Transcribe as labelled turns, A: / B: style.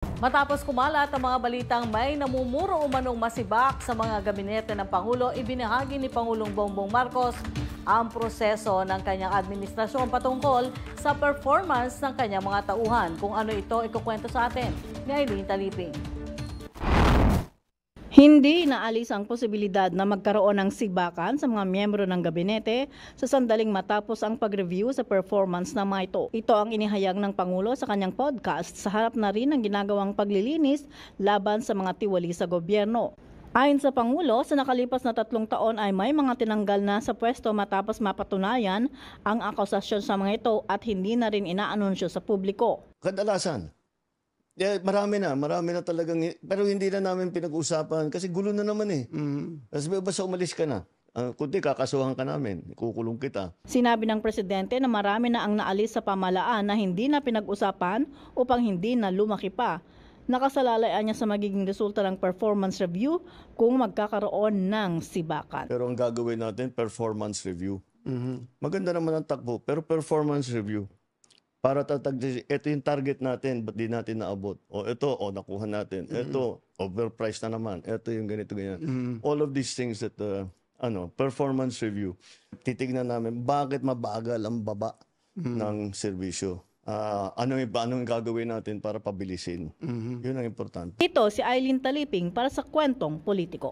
A: Matapos kumalat ang mga balitang may namumuro umanong masibak sa mga gabinete ng Pangulo, ibinahagi ni Pangulong Bongbong Marcos ang proseso ng kanyang administrasyon patungkol sa performance ng kanyang mga tauhan. Kung ano ito, ikukwento sa atin ni Eileen Taliping.
B: Hindi inaalis ang posibilidad na magkaroon ng sibakan sa mga miyembro ng gabinete sa sandaling matapos ang pag-review sa performance ng mga ito. Ito ang inihayag ng Pangulo sa kanyang podcast sa harap na rin ng ginagawang paglilinis laban sa mga tiwali sa gobyerno. Ayon sa Pangulo, sa nakalipas na 3 taon ay may mga tinanggal na sa pwesto matapos mapatunayan ang akusasyon sa mga ito at hindi na rin inaanunsyo sa publiko.
C: Kadalasan. Marami na talagang, pero hindi na namin pinag-usapan kasi gulo na naman eh. Kasi basta umalis ka na. Kundi kakasuhan ka namin, kukulong kita.
B: Sinabi ng presidente na marami na ang naalis sa pamahalaan na hindi na pinag-usapan upang hindi na lumaki pa. Nakasalalay niya sa magiging resulta ng performance review kung magkakaroon ng sibakan.
C: Pero ang gagawin natin, performance review. Maganda naman ang takbo, pero performance review. Para ito yung target natin, ba't di natin naabot? O ito, nakuha natin. Ito, overpriced na naman. Ito yung ganito, ganyan. All of these things that, performance review. Titignan namin, bakit mabagal ang baba ng serbisyo? Anong gagawin natin para pabilisin? Yun ang importante.
B: Ito si Eileen Taliping para sa Kwentong Politiko.